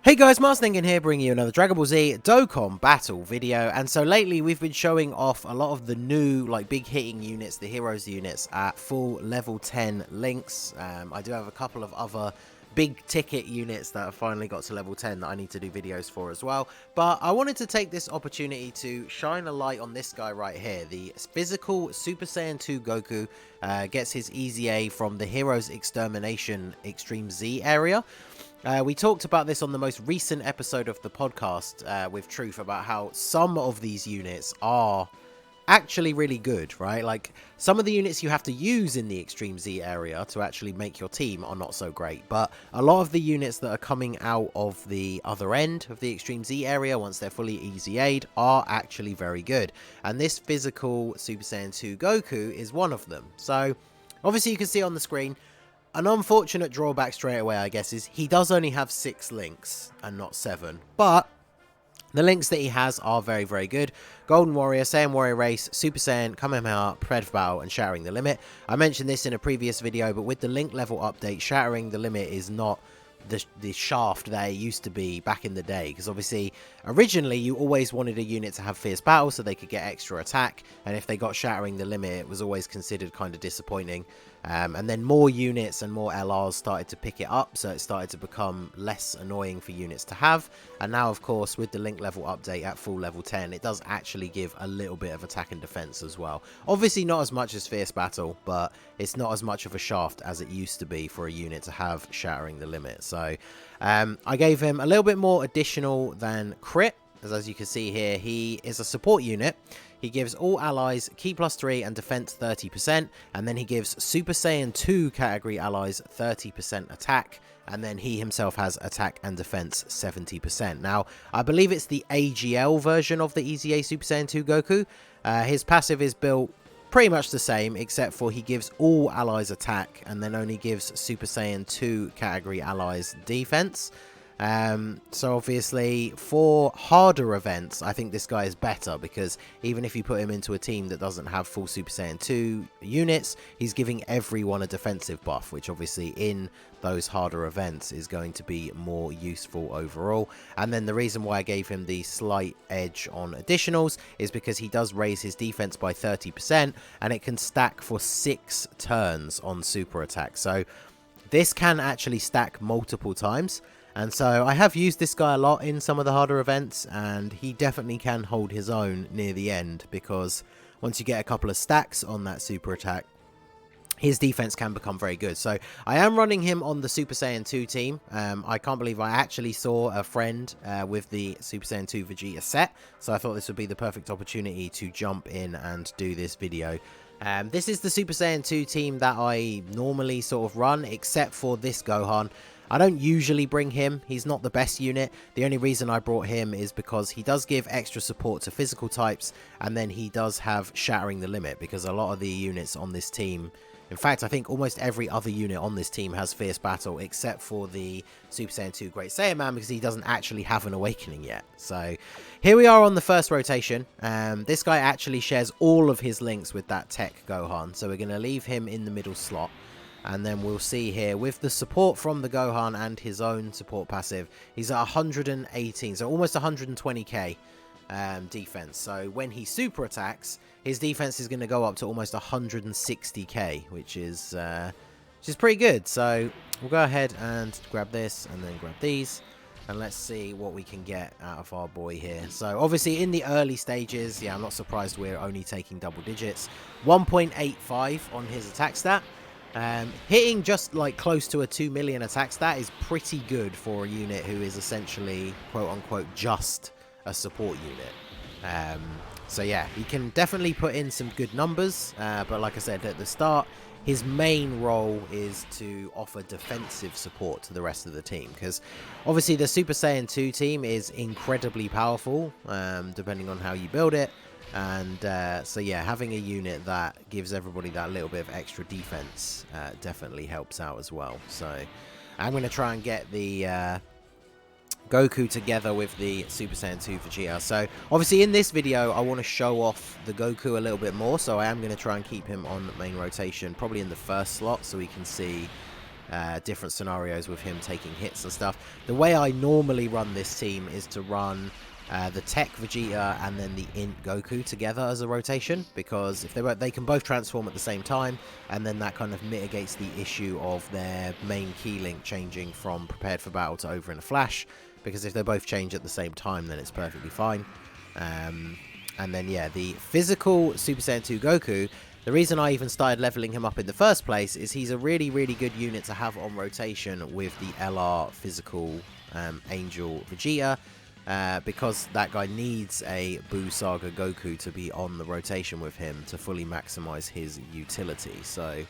Hey guys, Marsningen here, bringing you another Dragon Ball Z Dokkan battle video. And so lately we've been showing off a lot of the new, like, big hitting units, the heroes units at full level 10 links. I do have a couple of other big ticket units that have finally got to level 10 that I need to do videos for as well. But I wanted to take this opportunity to shine a light on this guy right here. The physical Super Saiyan 2 Goku gets his EZA from the Heroes Extermination Extreme Z area. We talked about this on the most recent episode of the podcast with Truth about how some of these units are actually really good, right? Like, some of the units you have to use in the Extreme Z area to actually make your team are not so great, but a lot of the units that are coming out of the other end of the Extreme Z area once they're fully EZA'd are actually very good, and this physical Super Saiyan 2 Goku is one of them. So obviously you can see on the screen, an unfortunate drawback straight away, I guess, is he does only have 6 links and not 7. But the links that he has are very, very good. Golden Warrior, Saiyan Warrior Race, Super Saiyan, Kamehameha, Predator Battle, and Shattering the Limit. I mentioned this in a previous video, but with the link level update, Shattering the Limit is not the shaft that it used to be back in the day, because obviously originally you always wanted a unit to have fierce battle so they could get extra attack, and if they got Shattering the Limit it was always considered kind of disappointing. And then more units and more LRs started to pick it up, so it started to become less annoying for units to have. And now, of course, with the link level update at full level 10, it does actually give a little bit of attack and defense as well. Obviously not as much as fierce battle, but it's not as much of a shaft as it used to be for a unit to have Shattering the Limit. So I gave him a little bit more additional than crit, as you can see here. He is a support unit. He gives all allies Ki +3 and defense 30%, and then he gives Super Saiyan 2 category allies 30% attack, and then he himself has attack and defense 70%. Now, I believe it's the AGL version of the EZA Super Saiyan 2 Goku. His passive is built pretty much the same, except for he gives all allies attack, and then only gives Super Saiyan 2 category allies defense. So obviously for harder events I think this guy is better, because even if you put him into a team that doesn't have full Super Saiyan 2 units, he's giving everyone a defensive buff, which obviously in those harder events is going to be more useful overall. And then the reason why I gave him the slight edge on additionals is because he does raise his defense by 30%, and it can stack for 6 turns on super attack, so this can actually stack multiple times. And so I have used this guy a lot in some of the harder events, and he definitely can hold his own near the end, because once you get a couple of stacks on that super attack, his defense can become very good. So I am running him on the Super Saiyan 2 team. I can't believe I actually saw a friend with the Super Saiyan 2 Vegeta set, so I thought this would be the perfect opportunity to jump in and do this video. This is the Super Saiyan 2 team that I normally sort of run, except for this Gohan. I don't usually bring him. He's not the best unit. The only reason I brought him is because he does give extra support to physical types, and then he does have Shattering the Limit, because a lot of the units on this team, in fact I think almost every other unit on this team has fierce battle, except for the Super Saiyan 2 Great Saiyan Man, because he doesn't actually have an awakening yet. So here we are on the first rotation. This guy actually shares all of his links with that Tech Gohan, so we're going to leave him in the middle slot. And then we'll see here, with the support from the Gohan and his own support passive, he's at 118, so almost 120k defense. So when he super attacks, his defense is going to go up to almost 160k, which is pretty good. So we'll go ahead and grab this, and then grab these, and let's see what we can get out of our boy here. So obviously in the early stages, yeah, I'm not surprised we're only taking double digits. 1.85 on his attack stat. Hitting just like close to a 2 million attack stat is pretty good for a unit who is essentially quote-unquote just a support unit. So yeah, he can definitely put in some good numbers, but like I said at the start, his main role is to offer defensive support to the rest of the team, because obviously the Super Saiyan 2 team is incredibly powerful, depending on how you build it. And so yeah, having a unit that gives everybody that little bit of extra defense definitely helps out as well. So I'm going to try and get the Goku together with the Super Saiyan 2 Vegeta. So obviously in this video I want to show off the Goku a little bit more, so I am going to try and keep him on main rotation, probably in the first slot, so we can see different scenarios with him taking hits and stuff. The way I normally run this team is to run the Tech Vegeta and then the Int Goku together as a rotation, because if they can both transform at the same time, and then that kind of mitigates the issue of their main key link changing from prepared for battle to over in a flash, because if they both change at the same time, then it's perfectly fine. And then, yeah, the physical Super Saiyan 2 Goku, the reason I even started leveling him up in the first place is he's a really, really good unit to have on rotation with the LR physical Angel Vegeta, because that guy needs a Buu Saga Goku to be on the rotation with him to fully maximize his utility. So, I'm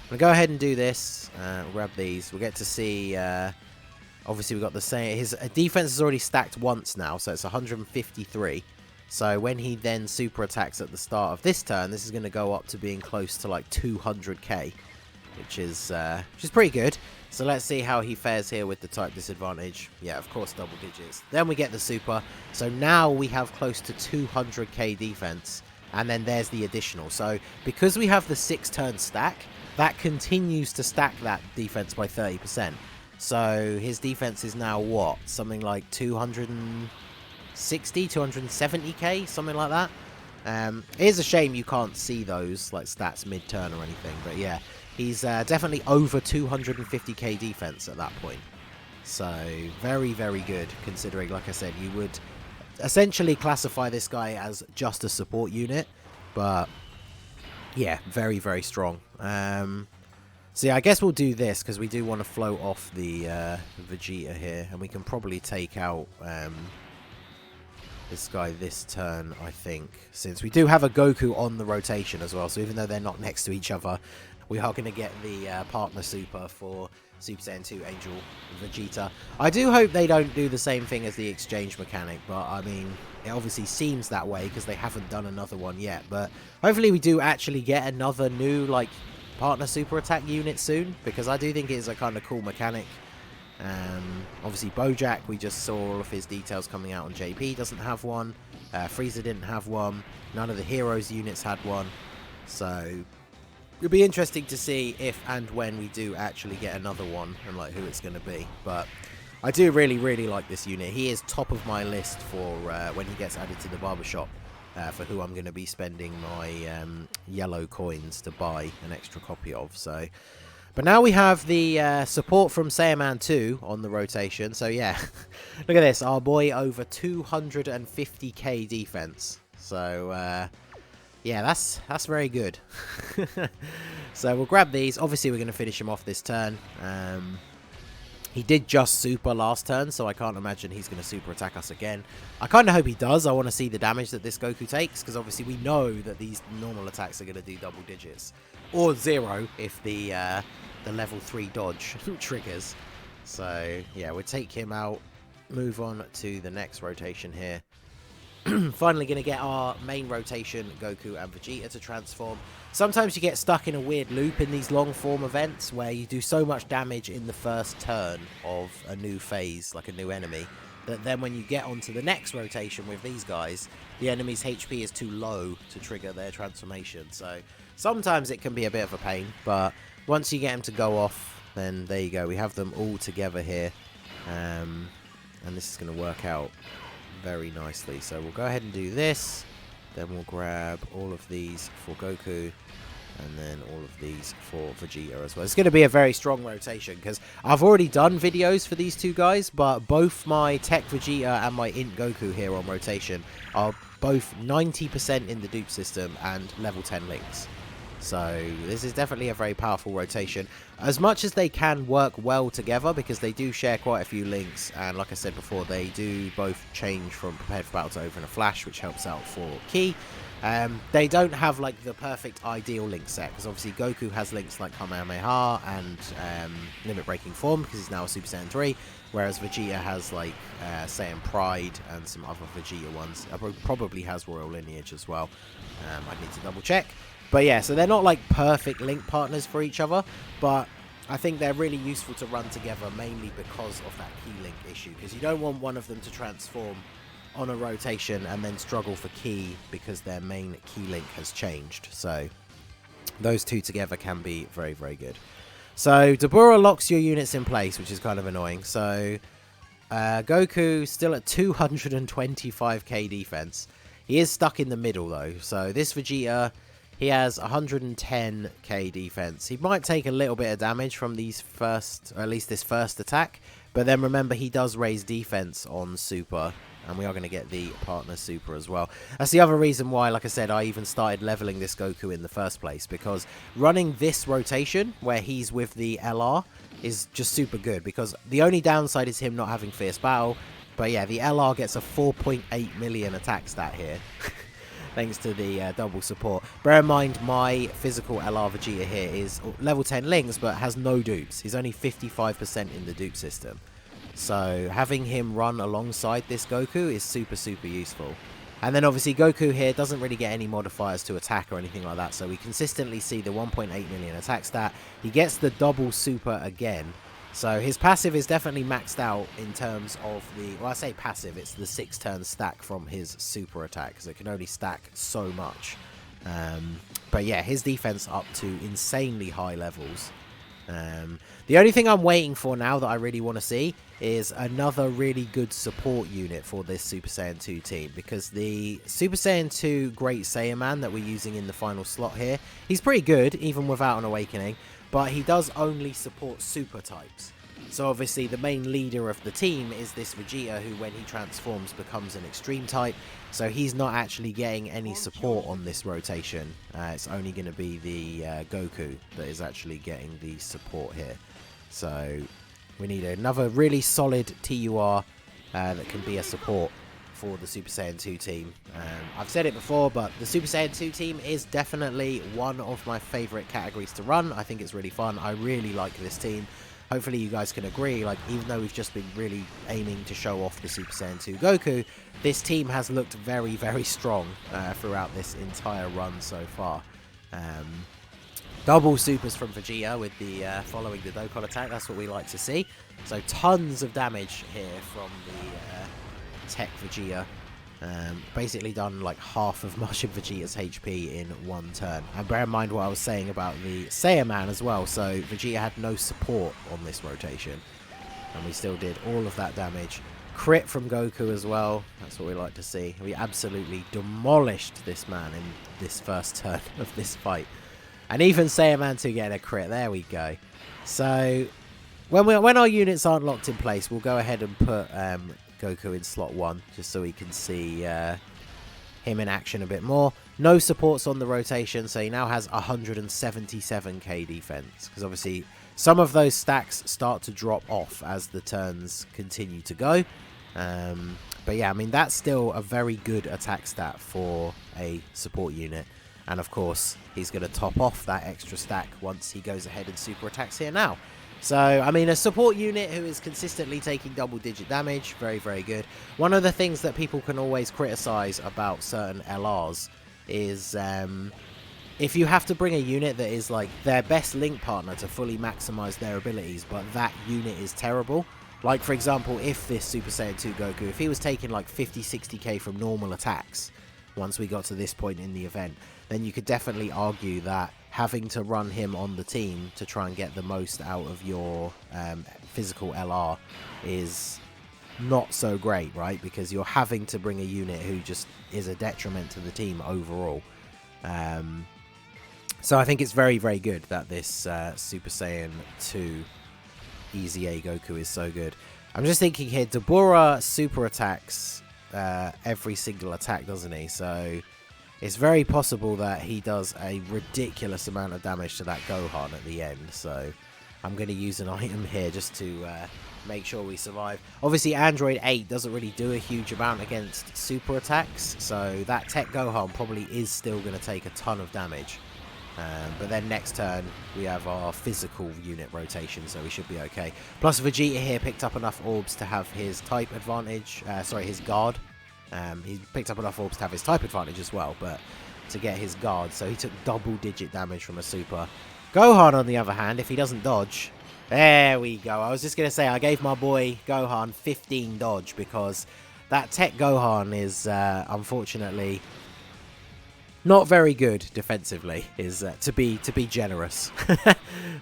going to go ahead and do this. We'll grab these. We'll get to see... obviously, we've got the same... His defense is already stacked once now, so it's 153. So when he then super attacks at the start of this turn, this is going to go up to being close to like 200k, which is pretty good. So let's see how he fares here with the type disadvantage. Yeah, of course, double digits. Then we get the super. So now we have close to 200k defense, and then there's the additional. So because we have the 6-turn stack, that continues to stack that defense by 30%. So his defense is now what? Something like 270k, something like that. It is a shame you can't see those like stats mid-turn or anything, but yeah, he's definitely over 250k defense at that point. So very, very good, considering, like I said, you would essentially classify this guy as just a support unit, but yeah, very, very strong. So yeah, I guess we'll do this because we do want to float off the Vegeta here, and we can probably take out this guy this turn, I think, since we do have a Goku on the rotation as well. So even though they're not next to each other, we are going to get the partner super for Super Saiyan 2 Angel Vegeta. I do hope they don't do the same thing as the exchange mechanic, but I mean, it obviously seems that way because they haven't done another one yet. But hopefully we do actually get another new like partner super attack unit soon, because I do think it is a kind of cool mechanic. Obviously Bojack, we just saw all of his details coming out on JP, doesn't have one. Frieza didn't have one. None of the Heroes units had one. So it'll be interesting to see if and when we do actually get another one, and like who it's going to be. But I do really, really like this unit. He is top of my list for when he gets added to the barbershop, for who I'm going to be spending my yellow coins to buy an extra copy of. So, but now we have the support from Saiyaman 2 on the rotation. So yeah, look at this. Our boy over 250k defense. So yeah, that's very good. So we'll grab these. Obviously, we're going to finish him off this turn. He did just super last turn, so I can't imagine he's going to super attack us again. I kind of hope he does. I want to see the damage that this Goku takes, because obviously we know that these normal attacks are going to do double digits. Or 0 if the level 3 dodge triggers. So yeah, we'll take him out, move on to the next rotation here. Finally going to get our main rotation, Goku and Vegeta, to transform. Sometimes you get stuck in a weird loop in these long form events where you do so much damage in the first turn of a new phase, like a new enemy, that then when you get onto the next rotation with these guys, the enemy's HP is too low to trigger their transformation. So sometimes it can be a bit of a pain, but once you get them to go off, then there you go. We have them all together here, and this is going to work out very nicely. So we'll go ahead and do this, then we'll grab all of these for Goku, and then all of these for Vegeta as well. It's going to be a very strong rotation, because I've already done videos for these two guys, but both my Tech Vegeta and my Int Goku here on rotation are both 90% in the dupe system and level 10 links. So this is definitely a very powerful rotation, as much as they can work well together, because they do share quite a few links, and like I said before, they do both change from prepared for battle to over in a flash, which helps out for Ki. They don't have like the perfect ideal link set, because obviously Goku has links like Kamehameha and limit breaking form, because he's now a Super Saiyan 3, whereas Vegeta has like Saiyan Pride and some other Vegeta ones. Probably has Royal Lineage as well. I need to double check. But yeah, so they're not like perfect link partners for each other, but I think they're really useful to run together, mainly because of that key link issue, because you don't want one of them to transform on a rotation and then struggle for key because their main key link has changed. So those two together can be very, very good. So Dabura locks your units in place, which is kind of annoying. So Goku still at 225k defense. He is stuck in the middle though. So this Vegeta, he has 110k defense. He might take a little bit of damage from these first, or at least this first attack. But then remember, he does raise defense on Super. And we are going to get the partner Super as well. That's the other reason why, like I said, I even started leveling this Goku in the first place. Because running this rotation, where he's with the LR, is just super good. Because the only downside is him not having Fierce Battle. But yeah, the LR gets a 4.8 million attack stat here. Thanks to the double support. Bear in mind, my physical LR Vegeta here is level 10 links, but has no dupes. He's only 55% in the dupe system. So having him run alongside this Goku is super, super useful. And then obviously Goku here doesn't really get any modifiers to attack or anything like that. So we consistently see the 1.8 million attack stat. He gets the double super again. So his passive is definitely maxed out in terms of the... Well, I say passive, it's the 6-turn stack from his super attack. Because it can only stack so much. But yeah, his defense up to insanely high levels. The only thing I'm waiting for now that I really want to see is another really good support unit for this Super Saiyan 2 team, because the Super Saiyan 2 Great Saiyaman that we're using in the final slot here, he's pretty good even without an awakening, but he does only support super types. So obviously the main leader of the team is this Vegeta, who when he transforms becomes an extreme type, so he's not actually getting any support on this rotation. It's only going to be the Goku that is actually getting the support here. So we need another really solid TUR that can be a support for the Super Saiyan 2 team. I've said it before, but the Super Saiyan 2 team is definitely one of my favourite categories to run. I think it's really fun. I really like this team. Hopefully you guys can agree, like, even though we've just been really aiming to show off the Super Saiyan 2 Goku, this team has looked very, very strong throughout this entire run so far. Double supers from Vegeta with the following the Dokkan attack, that's what we like to see. So tons of damage here from the Tech Vegeta. Basically done like half of Martian Vegeta's HP in one turn. And bear in mind what I was saying about the Saiyaman as well. So Vegeta had no support on this rotation, and we still did all of that damage. Crit from Goku as well. That's what we like to see. We absolutely demolished this man in this first turn of this fight. And even Saiyaman 2 getting a crit. There we go. So when our units aren't locked in place, we'll go ahead and put Goku in slot 1, just so we can see him in action a bit more. No supports on the rotation, so he now has 177k defense, because obviously some of those stacks start to drop off as the turns continue to go. But yeah, I mean, that's still a very good attack stat for a support unit. And of course, he's going to top off that extra stack once he goes ahead and super attacks here now. So, I mean, a support unit who is consistently taking double-digit damage, very, very good. One of the things that people can always criticize about certain LRs is if you have to bring a unit that is like their best link partner to fully maximize their abilities, but that unit is terrible. Like, for example, if this Super Saiyan 2 Goku, if he was taking like 50-60k from normal attacks once we got to this point in the event, then you could definitely argue that having to run him on the team to try and get the most out of your physical LR is not so great, right? Because you're having to bring a unit who just is a detriment to the team overall. So I think it's very, very good that this Super Saiyan 2 EZA Goku is so good. I'm just thinking here, Dabura super attacks every single attack, doesn't he? So it's very possible that he does a ridiculous amount of damage to that Gohan at the end. So I'm going to use an item here just to make sure we survive. Obviously, Android 8 doesn't really do a huge amount against super attacks. So that Tech Gohan probably is still going to take a ton of damage. But then next turn, we have our physical unit rotation, so we should be okay. Plus, Vegeta here picked up enough orbs to have his type advantage. Sorry, his guard. He picked up enough orbs to have his type advantage as well, but to get his guard. So he took double-digit damage from a super. Gohan, on the other hand, if he doesn't dodge... There we go. I was just going to say, I gave my boy Gohan 15 dodge, because that Tech Gohan is, unfortunately... not very good defensively, is to be generous.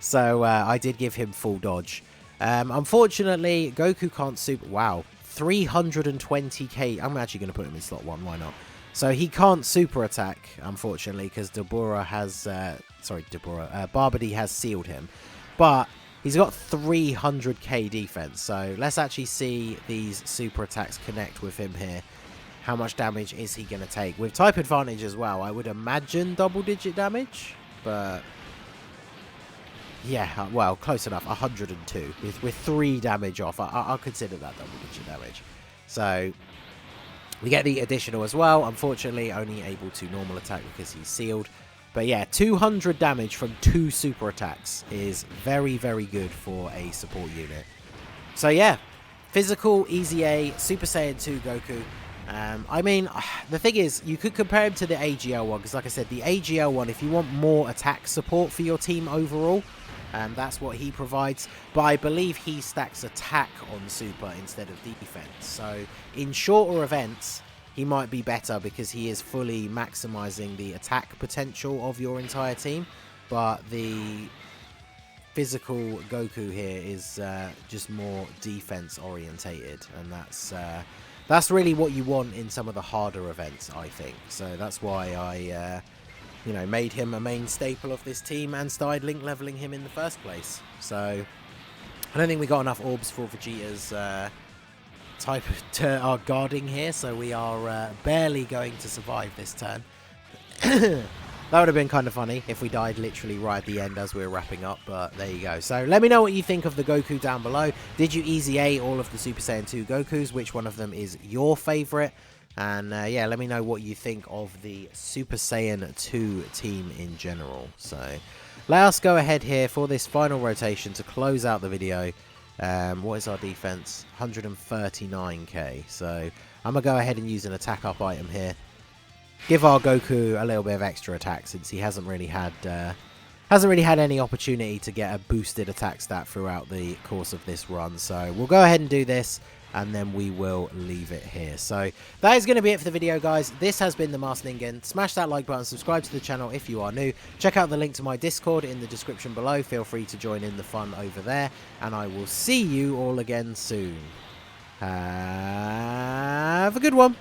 So I did give him full dodge. Unfortunately, Goku can't super... Wow, 320k. I'm actually going to put him in slot 1, why not? So he can't super attack, unfortunately, because Deborah has... Barbody has sealed him. But he's got 300k defense, so let's actually see these super attacks connect with him here. How much damage is he going to take? With type advantage as well, I would imagine double-digit damage, but... yeah, well, close enough. 102 with 3 damage off. I'll consider that double-digit damage. So we get the additional as well. Unfortunately, only able to normal attack because he's sealed. But yeah, 200 damage from 2 super attacks is very, very good for a support unit. So yeah, physical, EZA, Super Saiyan 2 Goku. I mean, the thing is, you could compare him to the AGL one, because like I said, the AGL one, if you want more attack support for your team overall, that's what he provides. But I believe he stacks attack on super instead of defense. So in shorter events, he might be better because he is fully maximizing the attack potential of your entire team. But the physical Goku here is just more defense orientated, and that's really what you want in some of the harder events, I think. So that's why I you know, made him a main staple of this team and started link leveling him in the first place. So I don't think we got enough orbs for Vegeta's type of our guarding here, so we are barely going to survive this turn. That would have been kind of funny if we died literally right at the end as we were wrapping up, but there you go. So let me know what you think of the Goku down below. Did you EZA all of the Super Saiyan 2 Gokus? Which one of them is your favourite? And yeah, let me know what you think of the Super Saiyan 2 team in general. So let us go ahead here for this final rotation to close out the video. What is our defense? 139k. So I'm going to go ahead and use an attack up item here. Give our Goku a little bit of extra attack since he hasn't really had any opportunity to get a boosted attack stat throughout the course of this run. So we'll go ahead and do this, and then we will leave it here. So that is going to be it for the video, guys. This has been the Masked Ningen. Smash that like button, subscribe to the channel if you are new. Check out the link to my Discord in the description below. Feel free to join in the fun over there, and I will see you all again soon. Have a good one.